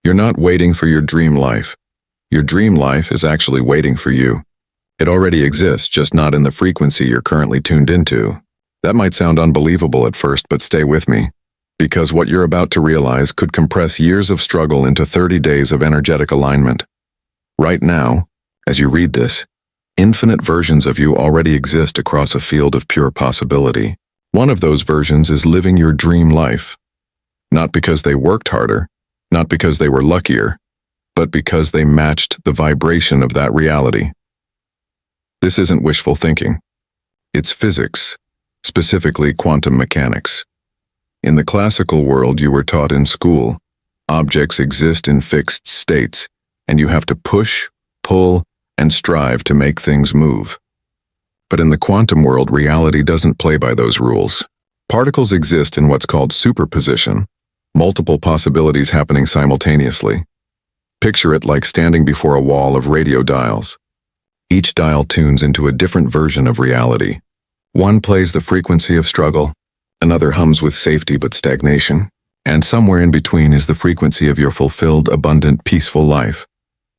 You're not waiting for your dream life. Your dream life is actually waiting for you. It already exists, just not in the frequency you're currently tuned into. That might sound unbelievable at first, but stay with me, because what you're about to realize could compress years of struggle into 30 days of energetic alignment. Right now, as you read this, infinite versions of you already exist across a field of pure possibility. One of those versions is living your dream life. Not because they worked harder, not because they were luckier, but because they matched the vibration of that reality. This isn't wishful thinking. It's physics, specifically quantum mechanics. In the classical world you were taught in school, objects exist in fixed states, and you have to push, pull, and strive to make things move. But in the quantum world, reality doesn't play by those rules. Particles exist in what's called superposition, multiple possibilities happening simultaneously. Picture it like standing before a wall of radio dials. Each dial tunes into a different version of reality. One plays the frequency of struggle, another hums with safety but stagnation, and somewhere in between is the frequency of your fulfilled, abundant, peaceful life,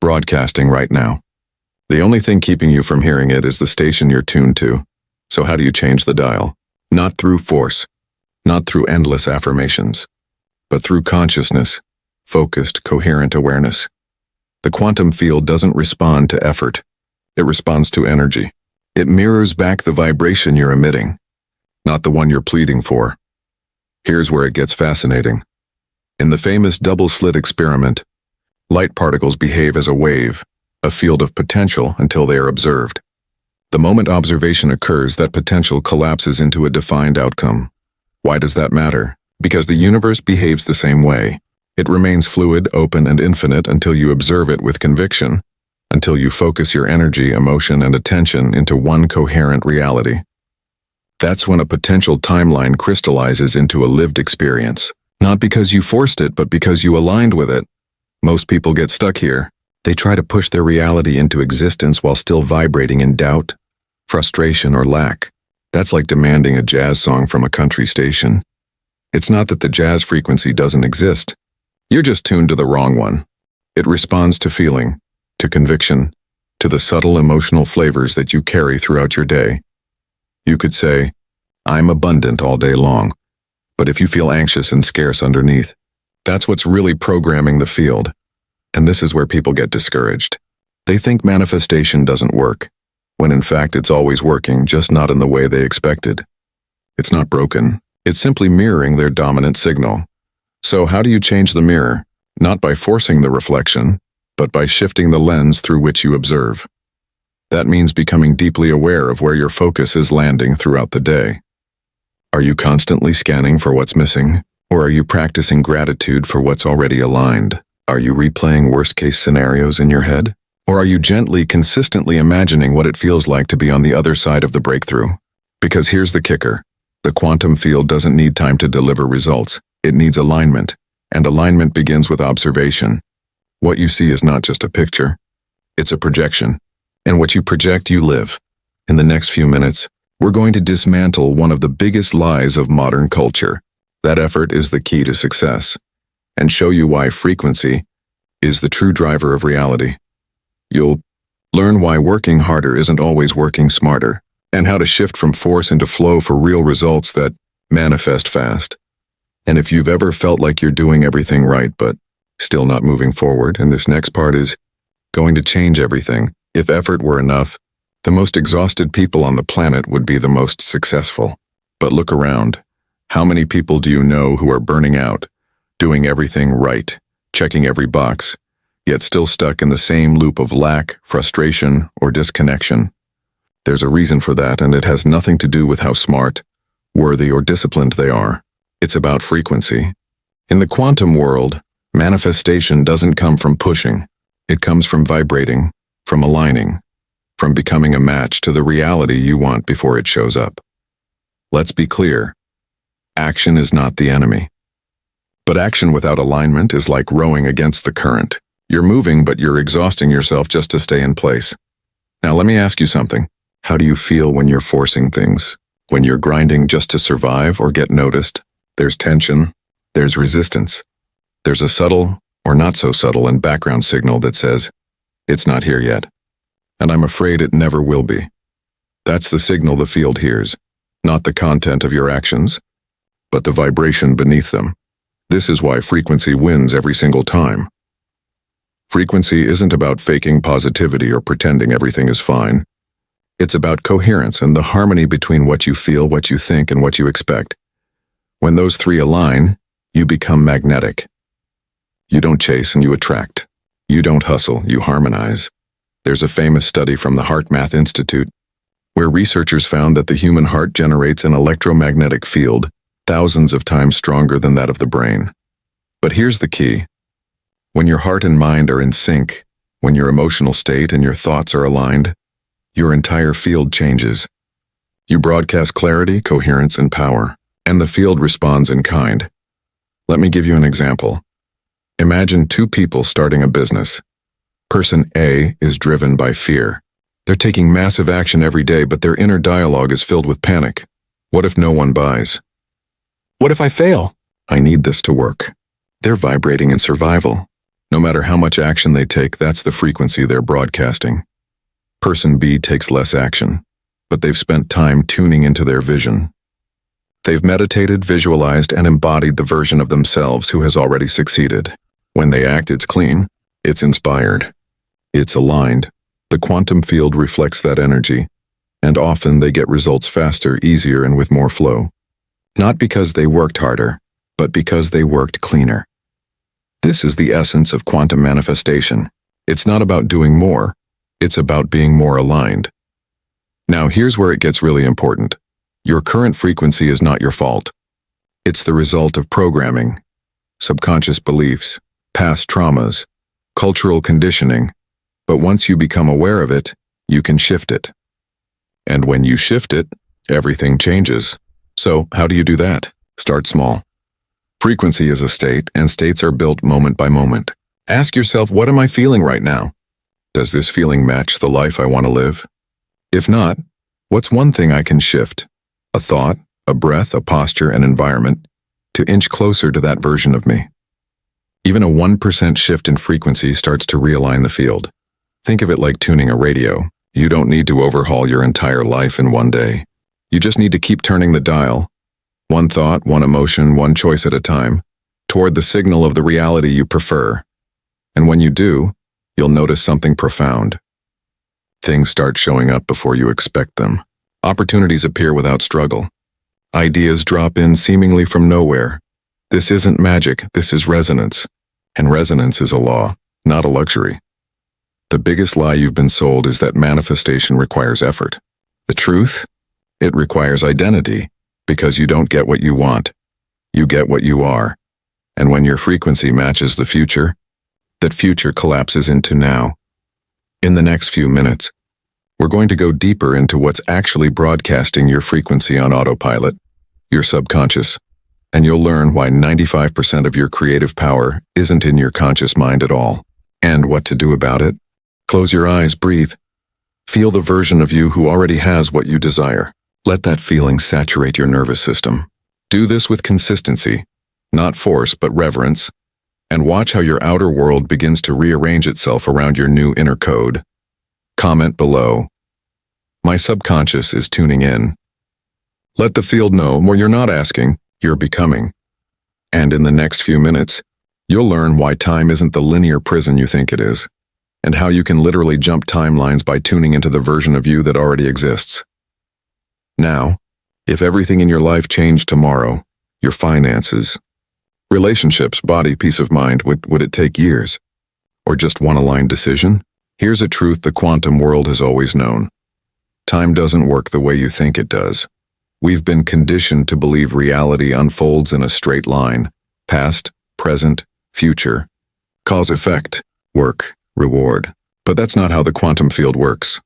broadcasting right now. The only thing keeping you from hearing it is the station you're tuned to. So how do you change the dial? Not through force, not through endless affirmations, but through consciousness, focused, coherent awareness. The quantum field doesn't respond to effort. It responds to energy. It mirrors back the vibration you're emitting, not the one you're pleading for. Here's where it gets fascinating. In the famous double-slit experiment, light particles behave as a wave, a field of potential until they are observed. The moment observation occurs, that potential collapses into a defined outcome. Why does that matter? Because the universe behaves the same way. It remains fluid, open, and infinite until you observe it with conviction, until you focus your energy, emotion, and attention into one coherent reality. That's when a potential timeline crystallizes into a lived experience. Not because you forced it, but because you aligned with it. Most people get stuck here. They try to push their reality into existence while still vibrating in doubt, frustration, or lack. That's like demanding a jazz song from a country station. It's not that the jazz frequency doesn't exist. You're just tuned to the wrong one. It responds to feeling, to conviction, to the subtle emotional flavors that you carry throughout your day. You could say, "I'm abundant all day long," but if you feel anxious and scarce underneath, that's what's really programming the field. And this is where people get discouraged. They think manifestation doesn't work, when in fact it's always working, just not in the way they expected. It's not broken. It's simply mirroring their dominant signal. So how do you change the mirror? Not by forcing the reflection, but by shifting the lens through which you observe. That means becoming deeply aware of where your focus is landing throughout the day. Are you constantly scanning for what's missing, or are you practicing gratitude for what's already aligned? Are you replaying worst-case scenarios in your head? Or are you gently, consistently imagining what it feels like to be on the other side of the breakthrough? Because here's the kicker. The quantum field doesn't need time to deliver results. It needs alignment, and alignment begins with observation. What you see is not just a picture. It's a projection. And what you project, you live. In the next few minutes, we're going to dismantle one of the biggest lies of modern culture. That effort is the key to success, and show you why frequency is the true driver of reality. You'll learn why working harder isn't always working smarter, and how to shift from force into flow for real results that manifest fast. And if you've ever felt like you're doing everything right but still not moving forward, and this next part is going to change everything. If effort were enough, the most exhausted people on the planet would be the most successful. But look around. How many people do you know who are burning out, doing everything right, checking every box, yet still stuck in the same loop of lack, frustration, or disconnection? There's a reason for that, and it has nothing to do with how smart, worthy, or disciplined they are. It's about frequency. In the quantum world, manifestation doesn't come from pushing. It comes from vibrating, from aligning, from becoming a match to the reality you want before it shows up. Let's be clear. Action is not the enemy. But action without alignment is like rowing against the current. You're moving, but you're exhausting yourself just to stay in place. Now let me ask you something. How do you feel when you're forcing things? When you're grinding just to survive or get noticed? There's tension. There's resistance. There's a subtle, or not so subtle and background signal that says, "It's not here yet, and I'm afraid it never will be." That's the signal the field hears, not the content of your actions, but the vibration beneath them. This is why frequency wins every single time. Frequency isn't about faking positivity or pretending everything is fine. It's about coherence and the harmony between what you feel, what you think, and what you expect. When those three align, you become magnetic. You don't chase and you attract. You don't hustle, you harmonize. There's a famous study from the HeartMath Institute where researchers found that the human heart generates an electromagnetic field thousands of times stronger than that of the brain. But here's the key. When your heart and mind are in sync, when your emotional state and your thoughts are aligned, your entire field changes. You broadcast clarity, coherence, and power, and the field responds in kind. Let me give you an example. Imagine two people starting a business. Person A is driven by fear. They're taking massive action every day, but their inner dialogue is filled with panic. What if no one buys? What if I fail? I need this to work. They're vibrating in survival. No matter how much action they take, that's the frequency they're broadcasting. Person B takes less action, but they've spent time tuning into their vision. They've meditated, visualized, and embodied the version of themselves who has already succeeded. When they act, it's clean, it's inspired, it's aligned. The quantum field reflects that energy, and often they get results faster, easier, and with more flow. Not because they worked harder, but because they worked cleaner. This is the essence of quantum manifestation. It's not about doing more, it's about being more aligned. Now here's where it gets really important. Your current frequency is not your fault. It's the result of programming, subconscious beliefs, past traumas, cultural conditioning. But once you become aware of it, you can shift it. And when you shift it, everything changes. So how do you do that? Start small. Frequency is a state, and states are built moment by moment. Ask yourself, what am I feeling right now? Does this feeling match the life I want to live? If not, what's one thing I can shift? A thought, a breath, a posture, an environment, to inch closer to that version of me. Even a 1% shift in frequency starts to realign the field. Think of it like tuning a radio. You don't need to overhaul your entire life in one day. You just need to keep turning the dial, one thought, one emotion, one choice at a time, toward the signal of the reality you prefer. And when you do, you'll notice something profound. Things start showing up before you expect them. Opportunities appear without struggle. Ideas drop in seemingly from nowhere. This isn't magic, this is resonance. And resonance is a law, not a luxury. The biggest lie you've been sold is that manifestation requires effort. The truth? It requires identity, because you don't get what you want. You get what you are. And when your frequency matches the future, that future collapses into now. In the next few minutes, we're going to go deeper into what's actually broadcasting your frequency on autopilot, your subconscious, and you'll learn why 95% of your creative power isn't in your conscious mind at all, and what to do about it. Close your eyes, breathe. Feel the version of you who already has what you desire. Let that feeling saturate your nervous system. Do this with consistency, not force but reverence, and watch how your outer world begins to rearrange itself around your new inner code. Comment below. My subconscious is tuning in. Let the field know where you're not asking, you're becoming. And in the next few minutes, you'll learn why time isn't the linear prison you think it is, and how you can literally jump timelines by tuning into the version of you that already exists. Now, if everything in your life changed tomorrow, your finances, relationships, body, peace of mind, would it take years? Or just one aligned decision? Here's a truth the quantum world has always known. Time doesn't work the way you think it does. We've been conditioned to believe reality unfolds in a straight line. Past, present, future. Cause effect, work, reward. But that's not how the quantum field works.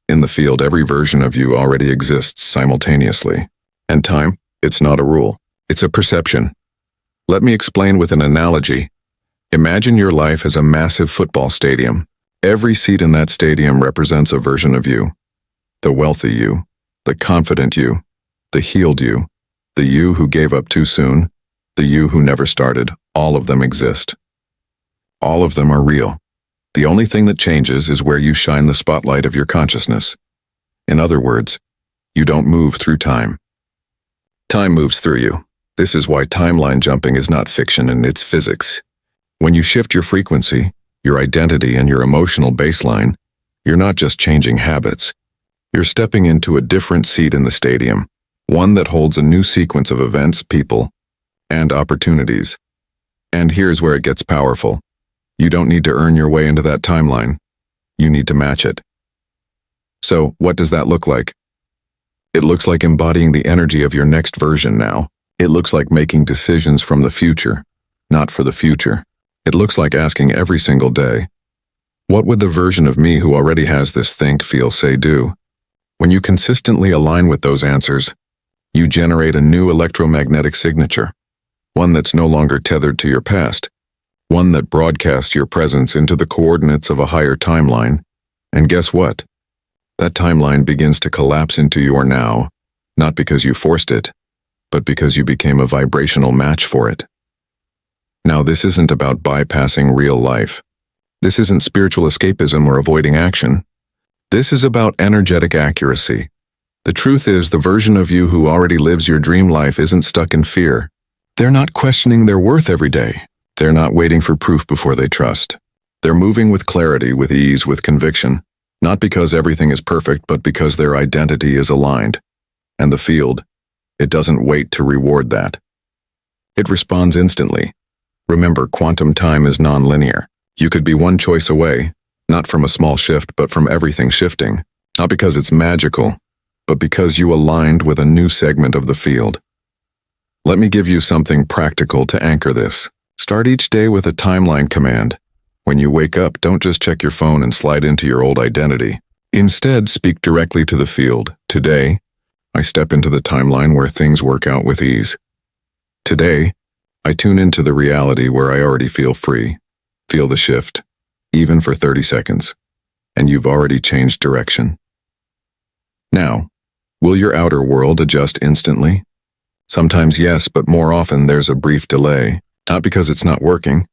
In the field, every version of you already exists simultaneously. And time, it's not a rule. It's a perception. Let me explain with an analogy. Imagine your life as a massive football stadium. Every seat in that stadium represents a version of you. The wealthy you, the confident you, the healed you, the you who gave up too soon, the you who never started, all of them exist. All of them are real. The only thing that changes is where you shine the spotlight of your consciousness. In other words, you don't move through time. Time moves through you. This is why timeline jumping is not fiction and it's physics. When you shift your frequency, your identity, and your emotional baseline, you're not just changing habits. You're stepping into a different seat in the stadium, one that holds a new sequence of events, people, and opportunities. And here's where it gets powerful. You don't need to earn your way into that timeline. You need to match it. So, what does that look like? It looks like embodying the energy of your next version now. It looks like making decisions from the future, not for the future. It looks like asking every single day, what would the version of me who already has this think, feel, say, do? When you consistently align with those answers, you generate a new electromagnetic signature, one that's no longer tethered to your past, one that broadcasts your presence into the coordinates of a higher timeline. And guess what? That timeline begins to collapse into your now, not because you forced it, but because you became a vibrational match for it. Now, this isn't about bypassing real life. This isn't spiritual escapism or avoiding action. This is about energetic accuracy. The truth is, the version of you who already lives your dream life isn't stuck in fear. They're not questioning their worth every day. They're not waiting for proof before they trust. They're moving with clarity, with ease, with conviction, not because everything is perfect, but because their identity is aligned. And the field, it doesn't wait to reward that. It responds instantly. Remember, quantum time is non-linear. You could be one choice away, not from a small shift, but from everything shifting. Not because it's magical, but because you aligned with a new segment of the field. Let me give you something practical to anchor this. Start each day with a timeline command. When you wake up, don't just check your phone and slide into your old identity. Instead, speak directly to the field. Today, I step into the timeline where things work out with ease. Today, I tune into the reality where I already feel free. Feel the shift, even for 30 seconds, and you've already changed direction. Now, will your outer world adjust instantly? Sometimes yes, but more often there's a brief delay, not because it's not working,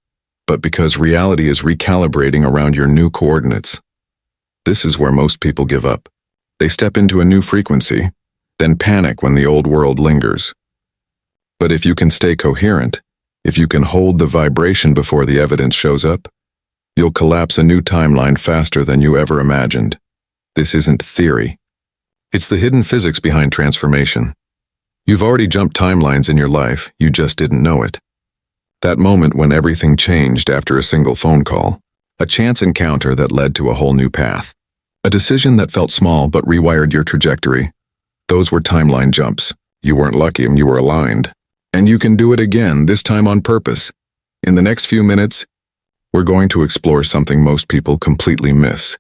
but because reality is recalibrating around your new coordinates. This is where most people give up. They step into a new frequency, then panic when the old world lingers. But if you can stay coherent, if you can hold the vibration before the evidence shows up, you'll collapse a new timeline faster than you ever imagined. This isn't theory. It's the hidden physics behind transformation. You've already jumped timelines in your life, you just didn't know it. That moment when everything changed after a single phone call, a chance encounter that led to a whole new path, a decision that felt small but rewired your trajectory. Those were timeline jumps. You weren't lucky, you were aligned. And you can do it again, this time on purpose. In the next few minutes, we're going to explore something most people completely miss.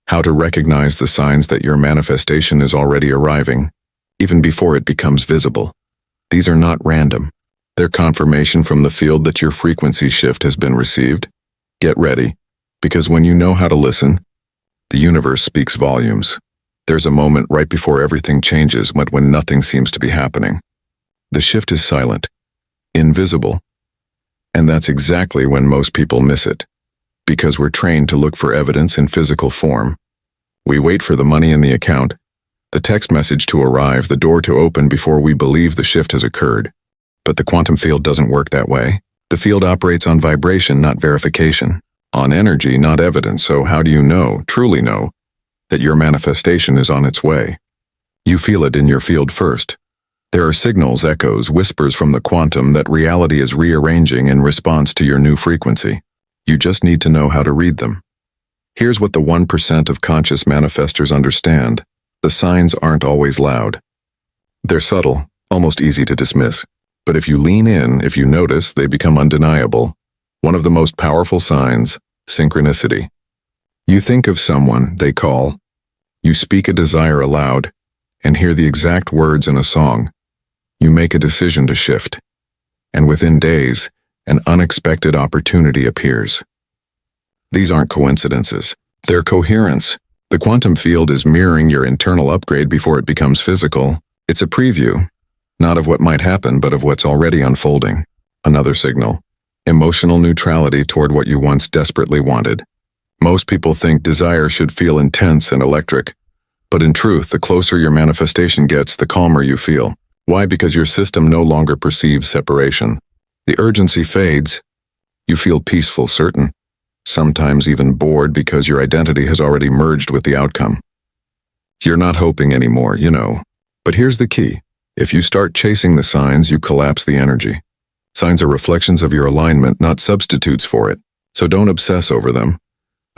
How to recognize the signs that your manifestation is already arriving, even before it becomes visible. These are not random. They're confirmation from the field that your frequency shift has been received. Get ready, because when you know how to listen, the universe speaks volumes. There's a moment right before everything changes, when nothing seems to be happening. The shift is silent, invisible, and that's exactly when most people miss it. Because we're trained to look for evidence in physical form. We wait for the money in the account, the text message to arrive, the door to open before we believe the shift has occurred. But the quantum field doesn't work that way. The field operates on vibration, not verification. On energy, not evidence. So how do you know, truly know, that your manifestation is on its way? You feel it in your field first. There are signals, echoes, whispers from the quantum that reality is rearranging in response to your new frequency. You just need to know how to read them. Here's what the 1% of conscious manifestors understand. The signs aren't always loud. They're subtle, almost easy to dismiss. But if you lean in, if you notice, they become undeniable. One of the most powerful signs, synchronicity. You think of someone, they call. You speak a desire aloud, and hear the exact words in a song. You make a decision to shift. And within days, an unexpected opportunity appears. These aren't coincidences. They're coherence. The quantum field is mirroring your internal upgrade before it becomes physical. It's a preview, not of what might happen, but of what's already unfolding. Another signal. Emotional neutrality toward what you once desperately wanted. Most people think desire should feel intense and electric, but in truth, the closer your manifestation gets, the calmer you feel. Why? Because your system no longer perceives separation. The urgency fades. You feel peaceful, certain, sometimes even bored because your identity has already merged with the outcome. You're not hoping anymore, you know. But here's the key. If you start chasing the signs, you collapse the energy. Signs are reflections of your alignment, not substitutes for it. So don't obsess over them.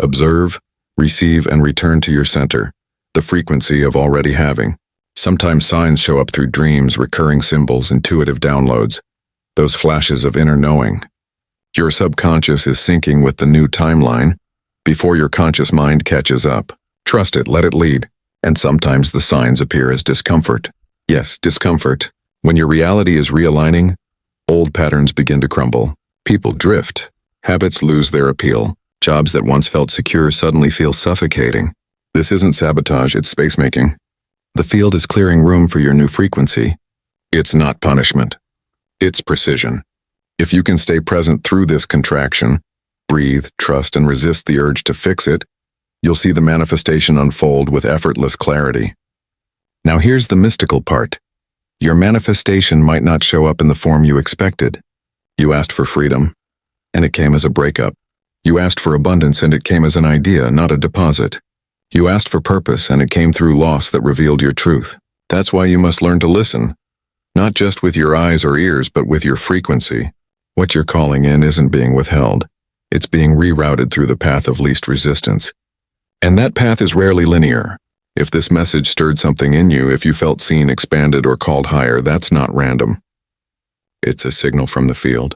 Observe, receive, and return to your center, the frequency of already having. Sometimes signs show up through dreams, recurring symbols, intuitive downloads, those flashes of inner knowing. Your subconscious is syncing with the new timeline before your conscious mind catches up. Trust it, let it lead. And sometimes the signs appear as discomfort. Yes, discomfort. When your reality is realigning, old patterns begin to crumble. People drift. Habits lose their appeal. Jobs that once felt secure suddenly feel suffocating. This isn't sabotage, it's space-making. The field is clearing room for your new frequency. It's not punishment. It's precision. If you can stay present through this contraction, breathe, trust, and resist the urge to fix it, you'll see the manifestation unfold with effortless clarity. Now here's the mystical part. Your manifestation might not show up in the form you expected. You asked for freedom, and it came as a breakup. You asked for abundance, and it came as an idea, not a deposit. You asked for purpose, and it came through loss that revealed your truth. That's why you must learn to listen, not just with your eyes or ears, but with your frequency. What you're calling in isn't being withheld. It's being rerouted through the path of least resistance. And that path is rarely linear. If this message stirred something in you, if you felt seen, expanded, or called higher, that's not random. It's a signal from the field.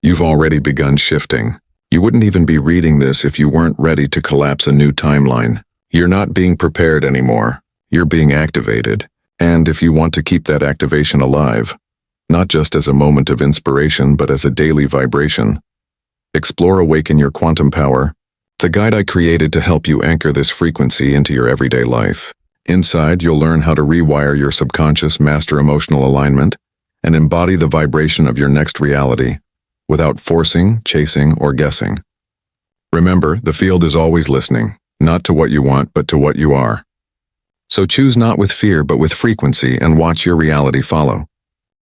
You've already begun shifting. You wouldn't even be reading this if you weren't ready to collapse a new timeline. You're not being prepared anymore. You're being activated. And if you want to keep that activation alive, not just as a moment of inspiration, but as a daily vibration, explore Awaken Your Quantum Power, the guide I created to help you anchor this frequency into your everyday life. Inside, you'll learn how to rewire your subconscious, master emotional alignment, and embody the vibration of your next reality without forcing, chasing, or guessing. Remember, the field is always listening, not to what you want, but to what you are. So choose not with fear, but with frequency, and watch your reality follow.